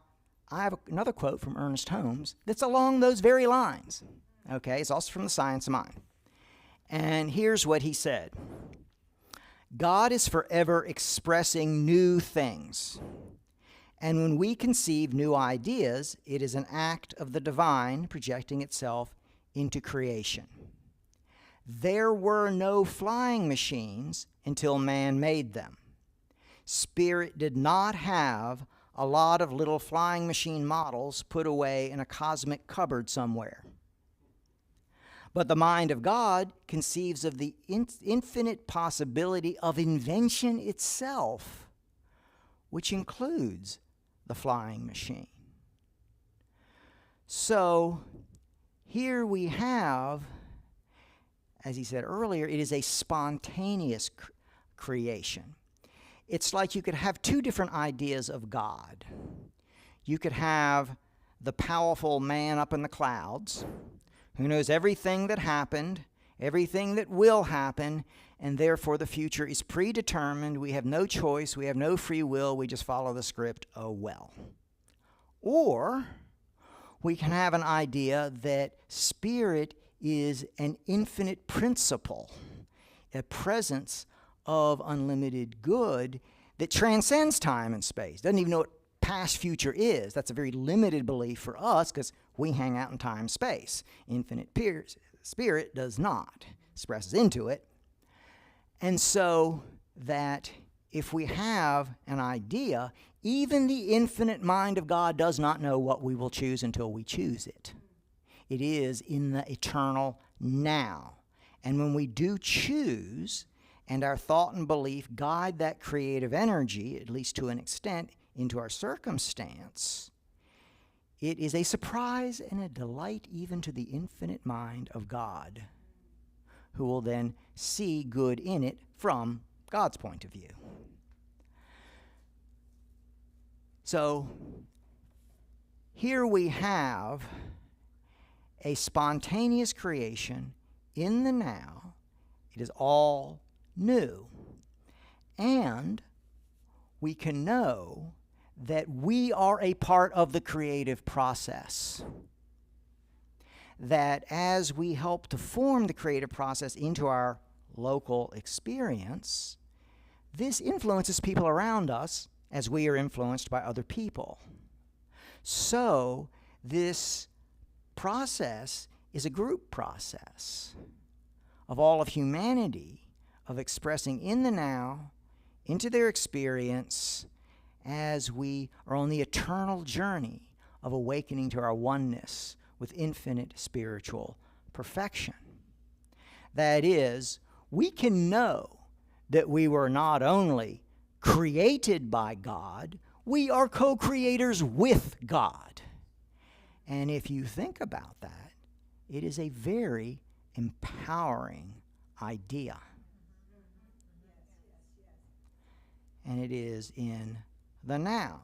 I have another quote from Ernest Holmes that's along those very lines. Okay, it's also from The Science of Mind. And here's what he said. God is forever expressing new things. And when we conceive new ideas, it is an act of the divine projecting itself into creation. There were no flying machines until man made them. Spirit did not have a lot of little flying machine models put away in a cosmic cupboard somewhere. But the mind of God conceives of the infinite possibility of invention itself, which includes the flying machine. So here we have, as he said earlier, it is a spontaneous creation. It's like you could have two different ideas of God. You could have the powerful man up in the clouds who knows everything that happened, everything that will happen, and therefore the future is predetermined. We have no choice. We have no free will. We just follow the script. Oh, well. Or we can have an idea that spirit is an infinite principle, a presence of unlimited good that transcends time and space. Doesn't even know what past future is. That's a very limited belief for us because we hang out in time and space. Infinite spirit does not, expresses into it. And so that if we have an idea, even the infinite mind of God does not know what we will choose until we choose it. It is in the eternal now. And when we do choose, and our thought and belief guide that creative energy, at least to an extent, into our circumstance, it is a surprise and a delight even to the infinite mind of God, who will then see good in it from God's point of view. So here we have a spontaneous creation in the now. It is all new. And we can know that we are a part of the creative process. That as we help to form the creative process into our local experience, this influences people around us as we are influenced by other people. So this process is a group process of all of humanity, of expressing in the now, into their experience, as we are on the eternal journey of awakening to our oneness with infinite spiritual perfection. That is, we can know that we were not only created by God, we are co-creators with God. And if you think about that, it is a very empowering idea. And it is in the now.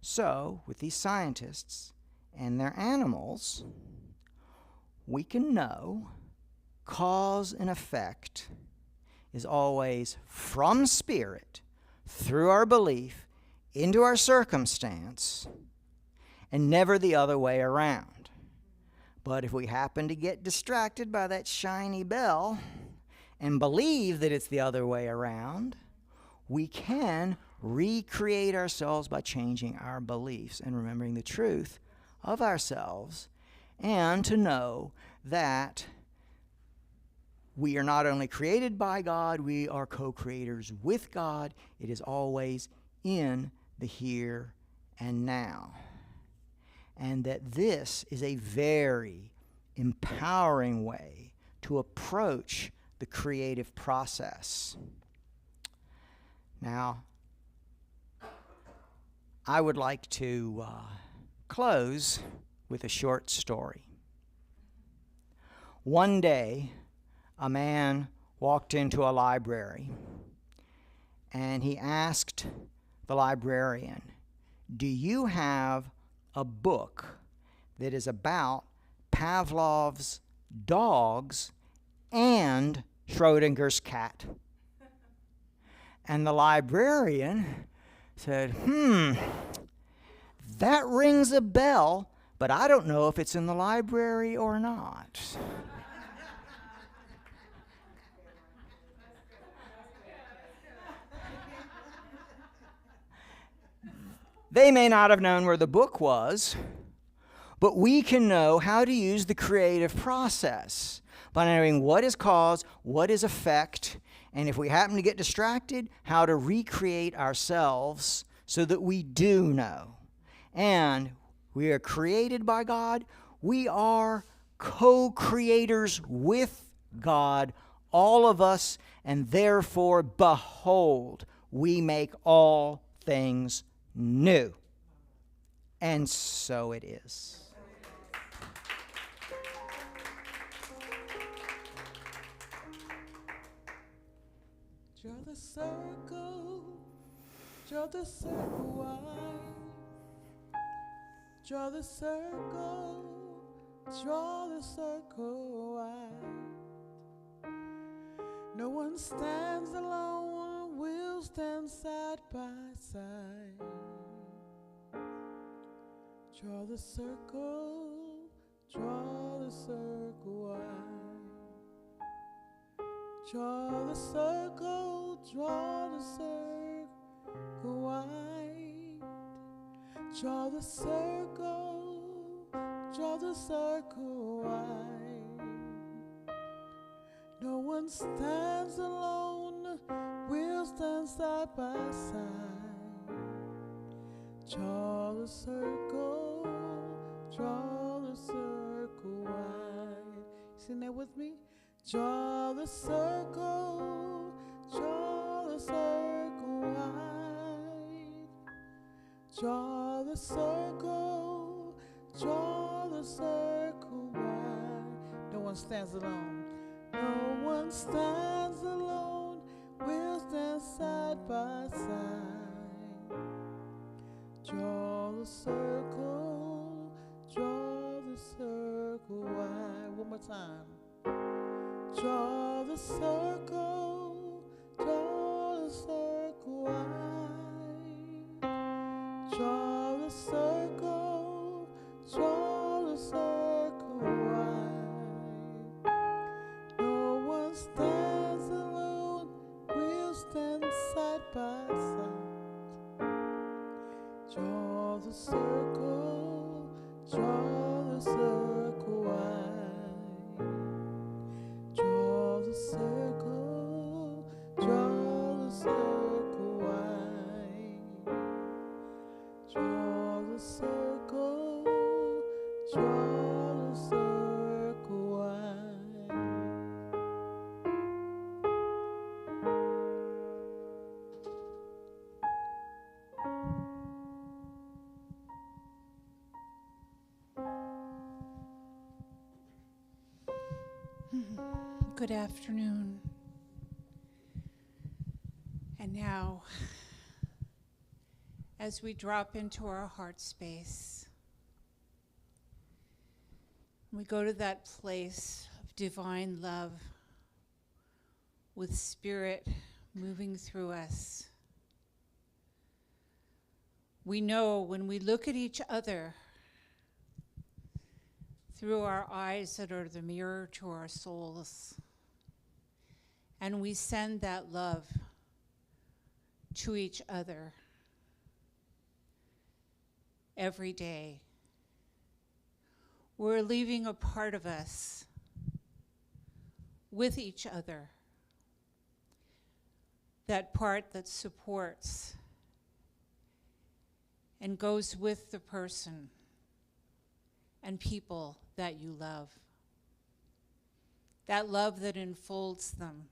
So, with these scientists and their animals, we can know cause and effect is always from spirit, through our belief, into our circumstance, and never the other way around. But if we happen to get distracted by that shiny bell and believe that it's the other way around, we can recreate ourselves by changing our beliefs and remembering the truth of ourselves, and to know that we are not only created by God, we are co-creators with God. It is always in the here and now. And that this is a very empowering way to approach the creative process. Now, I would like to close with a short story. One day, a man walked into a library and he asked the librarian, "Do you have a book that is about Pavlov's dogs and Schrodinger's cat?" And the librarian said, that rings a bell, but I don't know if it's in the library or not. They may not have known where the book was, but we can know how to use the creative process by knowing what is cause, what is effect, and if we happen to get distracted, how to recreate ourselves so that we do know. And we are created by God. We are co-creators with God, all of us, and therefore, behold, we make all things new. And so it is. Draw the circle wide. Draw the circle wide. No one stands alone, we'll stand side by side. Draw the circle wide. Draw the circle wide. Draw the circle wide. No one stands alone, we'll stand side by side. Draw the circle wide. Sing that with me? Draw the circle wide. Draw the circle wide. No one stands alone. No one stands alone. We'll stand side by side. Draw the circle wide. One more time. Draw the circle wide. Draw the circle wide. No one stands alone, we'll stand side by side. Draw the circle wide. Draw the circle wide. Draw the circle wide. Good afternoon. And now, as we drop into our heart space, we go to that place of divine love with Spirit moving through us. We know when we look at each other through our eyes that are the mirror to our souls, and we send that love to each other every day, we're leaving a part of us with each other, that part that supports and goes with the person and people that you love. That love that enfolds them,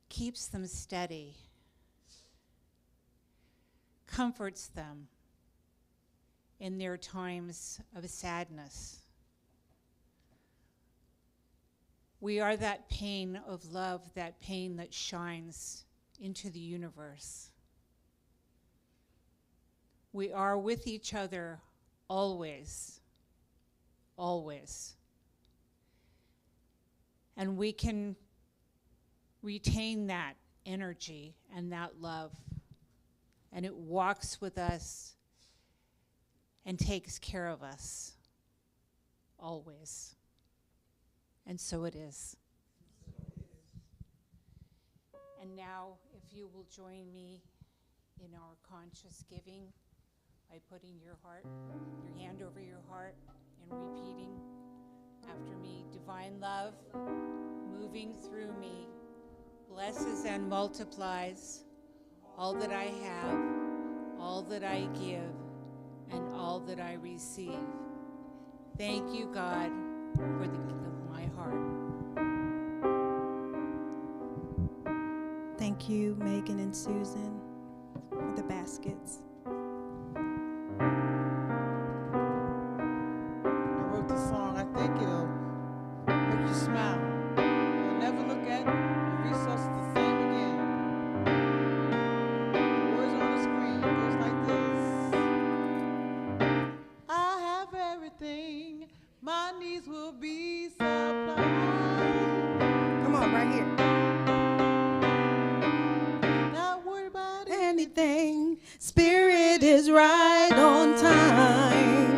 keeps them steady, comforts them in their times of sadness. We are that pain of love, that pain that shines into the universe. We are with each other always, always. And we can retain that energy and that love, and it walks with us and takes care of us always. And so it is. And now, if you will join me in our conscious giving by putting your hand over your heart and repeating after me, divine love moving through me blesses and multiplies all that I have, all that I give, and all that I receive. Thank you, God, for the gift of my heart. Thank you, Megan and Susan, for the baskets. I wrote the song. I think it'll make you smile. You'll never look at the resources the same again. The words on the screen. It goes like this. I have everything. My needs will be supplied. Come on, right here. Not worry about it. Anything, Spirit is right on time.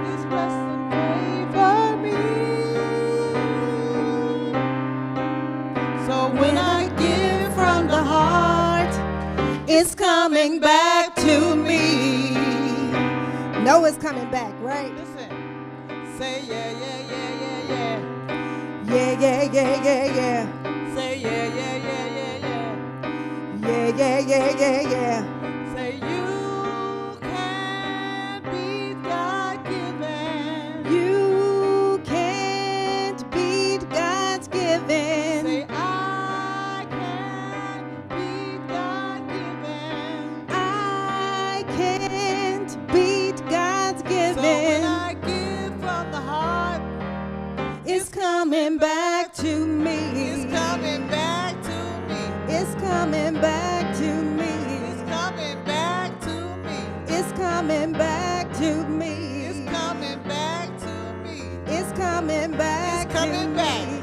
His blessing favor me. So when I give from the heart, It's coming back to me. No, it's coming back, right? listen, say yeah, yeah, yeah, yeah, yeah. Yeah, yeah, yeah, yeah, yeah. Say yeah, yeah, yeah, yeah, yeah. Yeah, yeah, yeah, yeah, yeah. Say you can't beat God given. You can't beat God's given. Say I can't beat God given. I can't beat God's So when given. I give from the heart, It's coming back to me. it's coming back to me. It's coming back to me. It's coming back to me. It's coming back to me. It's coming back to me. It's coming back It's coming to back. me.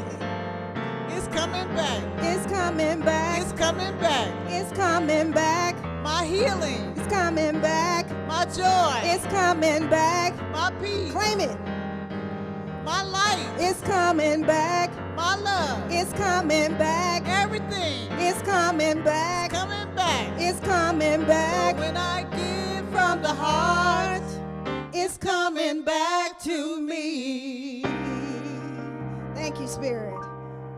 It's coming back. It's coming back. It's coming back. It's coming back. My healing, It's coming back. my joy, It's coming back. my peace, Claim it. my life, It's coming back. my love, It's coming back. everything It's coming back. coming back. It's coming So back. when I give from the heart, It's coming back to me. Thank you, Spirit.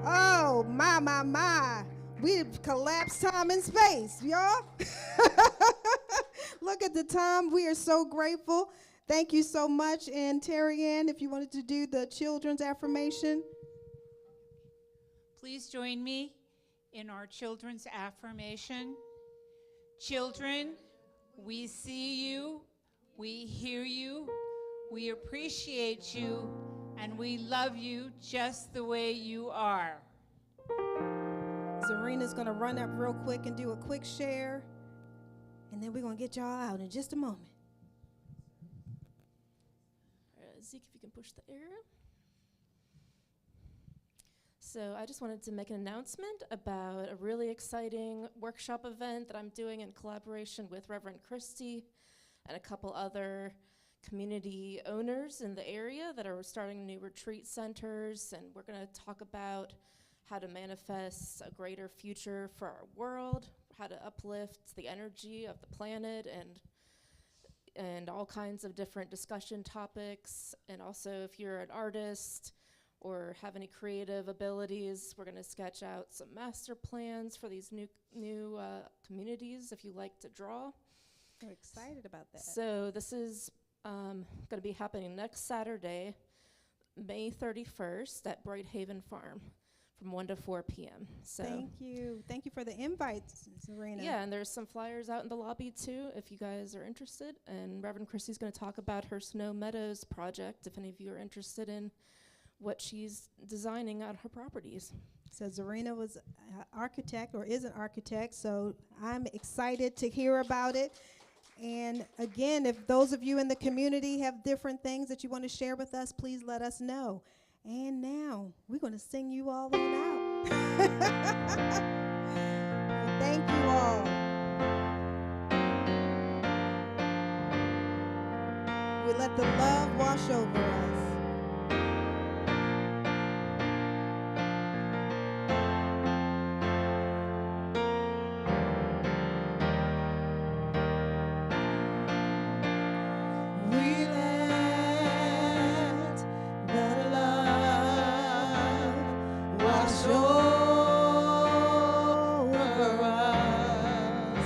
Oh, my. We've collapsed time and space, y'all. Look at the time. We are so grateful. Thank you so much. And Terry Ann, if you wanted to do the children's affirmation. Please join me in our children's affirmation. Children, we see you, we hear you, we appreciate you, and we love you just the way you are. Zarina's going to run up real quick and do a quick share. And then we're going to get y'all out in just a moment. Zeke, if you can push the arrow. So I just wanted to make an announcement about a really exciting workshop event that I'm doing in collaboration with Reverend Christie and a couple other community owners in the area that are starting new retreat centers, and we're going to talk about how to manifest a greater future for our world, how to uplift the energy of the planet, and all kinds of different discussion topics. And also, if you're an artist or have any creative abilities, we're going to sketch out some master plans for these new communities if you like to draw. We're excited about that. So this is going to be happening next Saturday, May 31st at Bright Haven Farm from 1 to 4 p.m. So Thank you. Thank you for the invite, Zarina. yeah, and there's some flyers out in the lobby too if you guys are interested. And Reverend Christie's going to talk about her Snow Meadows project if any of you are interested in what she's designing on her properties. So Zarina was an architect, or is an architect, so I'm excited to hear about it. And again, if those of you in the community have different things that you want to share with us, please let us know. And now we're going to sing you all on out. Thank you all. We let the love wash over us. We let the love wash over us.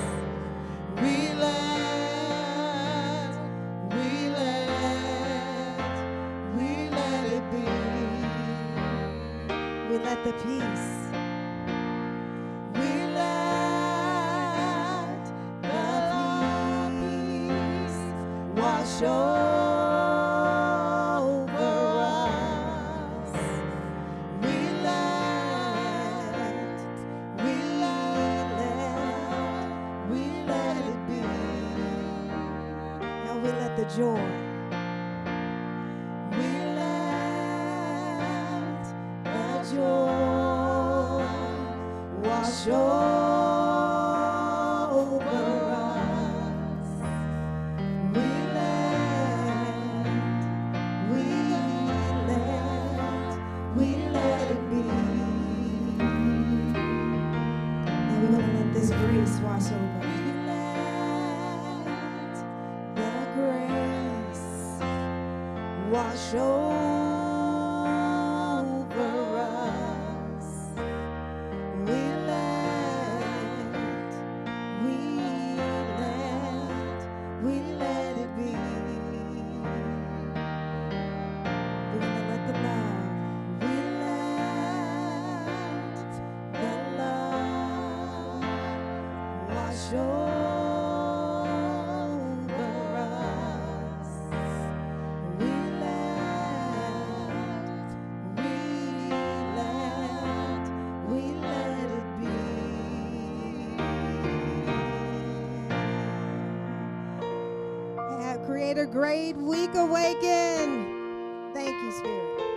we let the peace. We let the peace wash over us. We let it be. And we let the joy. We let the joy wash over us. We let it be. Now we're going to let this grace wash over. We let the grace wash over us. We let it be. We're going to let the love. We let the love wash over us. We let it be. Have create a great week, Awaken. Thank you, Spirit.